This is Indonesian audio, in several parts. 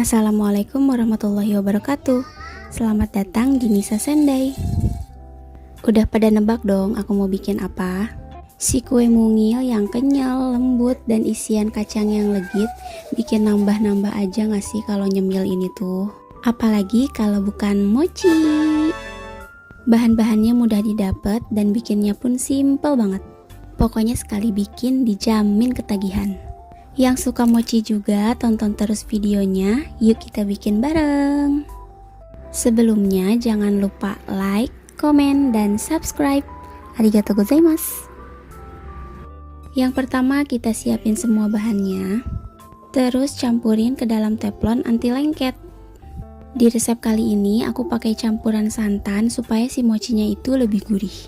Assalamualaikum warahmatullahi wabarakatuh. Selamat datang di Nisa Sendai. Udah pada nebak dong aku mau bikin apa? Si kue mungil yang kenyal, lembut, dan isian kacang yang legit bikin nambah-nambah aja gak sih kalau nyemil ini tuh? Apalagi kalau bukan mochi. Bahan-bahannya mudah didapat dan bikinnya pun simple banget. Pokoknya sekali bikin dijamin ketagihan. Yang suka mochi juga tonton terus videonya, yuk kita bikin bareng. Sebelumnya jangan lupa like, komen, dan subscribe. Arigatou gozaimasu. Yang pertama kita siapin semua bahannya, terus campurin ke dalam teflon anti lengket. Di resep kali ini aku pakai campuran santan supaya si mochinya itu lebih gurih.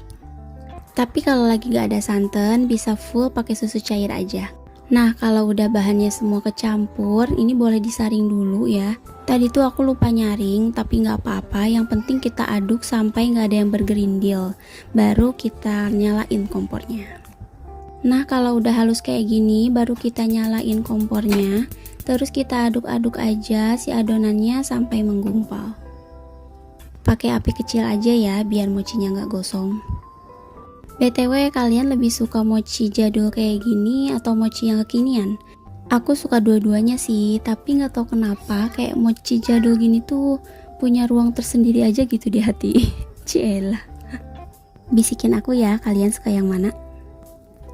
Tapi kalau lagi gak ada santan bisa full pakai susu cair aja. Nah, kalau udah bahannya semua kecampur, ini boleh disaring dulu ya. Tadi tuh aku lupa nyaring, tapi nggak apa-apa. Yang penting kita aduk sampai nggak ada yang bergerindil. Baru kita nyalain kompornya. Nah, kalau udah halus kayak gini, baru kita nyalain kompornya. Terus kita aduk-aduk aja si adonannya sampai menggumpal. Pakai api kecil aja ya, biar mochinya nggak gosong. BTW, kalian lebih suka mochi jadul kayak gini atau mochi yang kekinian? Aku suka dua-duanya sih, tapi nggak tahu kenapa kayak mochi jadul gini tuh punya ruang tersendiri aja gitu di hati. Cielah. Bisikin aku ya, kalian suka yang mana?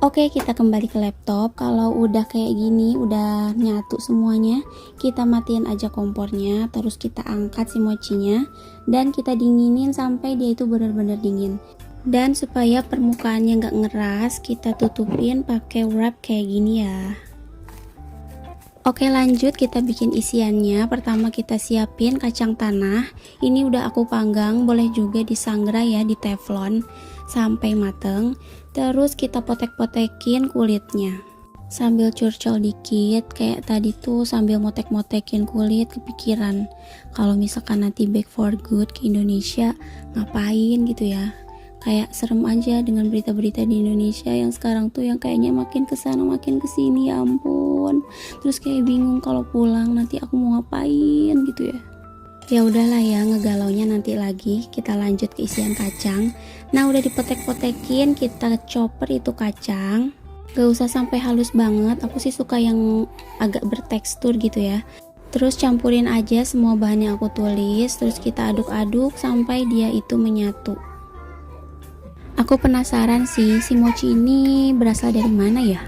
Oke, kita kembali ke laptop. Kalau udah kayak gini, udah nyatu semuanya, kita matiin aja kompornya, terus kita angkat si mochinya dan kita dinginin sampai dia itu benar-benar dingin. Dan supaya permukaannya nggak ngeras, kita tutupin pakai wrap kayak gini ya. Oke, lanjut kita bikin isiannya. Pertama kita siapin kacang tanah. Ini udah aku panggang, boleh juga disangrai ya di teflon sampai mateng. Terus kita potek-potekin kulitnya sambil curcol dikit. Kayak tadi tuh sambil motek-motekin kulit, kepikiran kalau misalkan nanti back for good ke Indonesia ngapain gitu ya. Kayak serem aja dengan berita-berita di Indonesia yang sekarang tuh yang kayaknya makin kesana makin kesini, ya ampun. Terus kayak bingung kalau pulang nanti aku mau ngapain gitu ya. Ya udahlah ya, ngegalaunya nanti lagi. Kita lanjut ke isian kacang. Nah, udah dipotek-potekin, kita chopper itu kacang. Gak usah sampai halus banget, aku sih suka yang agak bertekstur gitu ya. Terus campurin aja semua bahan yang aku tulis, terus kita aduk-aduk sampai dia itu menyatu. Aku penasaran sih, si mochi ini berasal dari mana ya?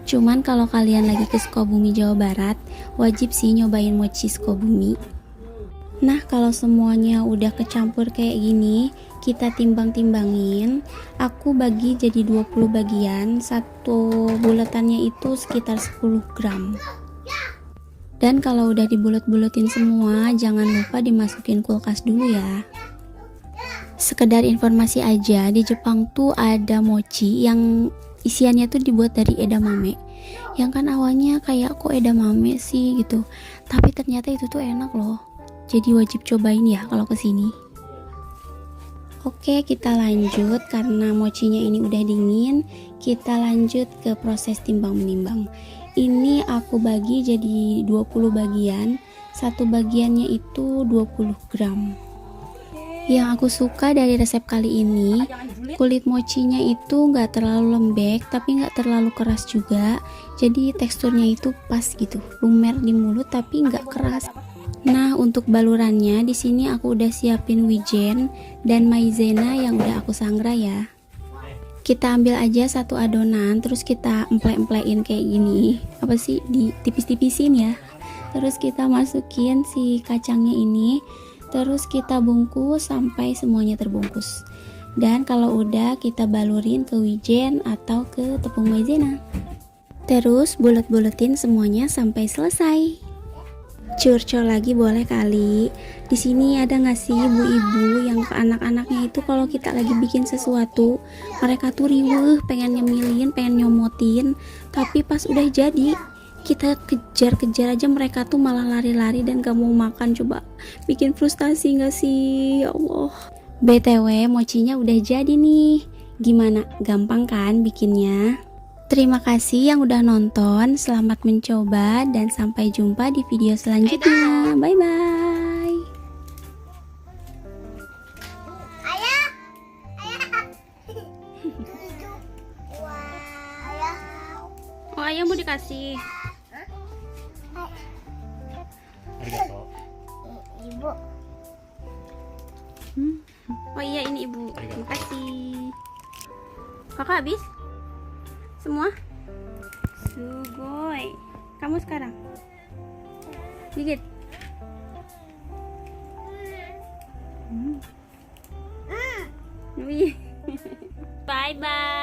Cuman kalau kalian lagi ke Sukabumi, Jawa Barat, wajib sih nyobain mochi Sukabumi. Nah, kalau semuanya udah kecampur kayak gini, kita timbang-timbangin. Aku bagi jadi 20 bagian, satu bulatannya itu sekitar 10 gram. Dan kalau udah dibulet-buletin semua, jangan lupa dimasukin kulkas dulu ya. Sekedar informasi aja, di Jepang tuh ada mochi yang isiannya tuh dibuat dari edamame. Yang kan awalnya kayak kok edamame sih gitu, tapi ternyata itu tuh enak loh. Jadi wajib cobain ya kalau kesini. Oke, kita lanjut karena mochinya ini udah dingin. Kita lanjut ke proses timbang-menimbang. Ini aku bagi jadi 20 bagian. Satu bagiannya itu 20 gram. Yang aku suka dari resep kali ini, kulit mochinya itu nggak terlalu lembek tapi nggak terlalu keras juga. Jadi teksturnya itu pas gitu, lumer di mulut tapi nggak keras. Nah, untuk balurannya di sini aku udah siapin wijen dan maizena yang udah aku sangrai ya. Kita ambil aja satu adonan, terus kita emplek-emplekin kayak gini. Apa sih, di tipis-tipisin ya. Terus kita masukin si kacangnya ini. Terus kita bungkus sampai semuanya terbungkus. Dan kalau udah kita balurin ke wijen atau ke tepung maizena. Terus bulet-buletin semuanya sampai selesai. Curcol lagi boleh kali. Di sini ada nggak sih ibu-ibu yang ke anak-anaknya itu kalau kita lagi bikin sesuatu, mereka tuh riweuh pengen nyemilin, pengen nyomotin, tapi pas udah jadi kita kejar-kejar aja mereka tuh malah lari-lari dan gak mau makan. Coba bikin frustasi gak sih, ya Allah. BTW mochinya udah jadi nih. Gimana, gampang kan bikinnya? Terima kasih yang udah nonton, selamat mencoba, dan sampai jumpa di video selanjutnya. Bye-bye. Ayah, ayah. Oh, ayah mau dikasih. Arigato. Ibu. Oh iya, ini ibu. Terima kasih. Kakak habis? Semua? Sugoi. Kamu sekarang? Gigit. Wih. Bye bye.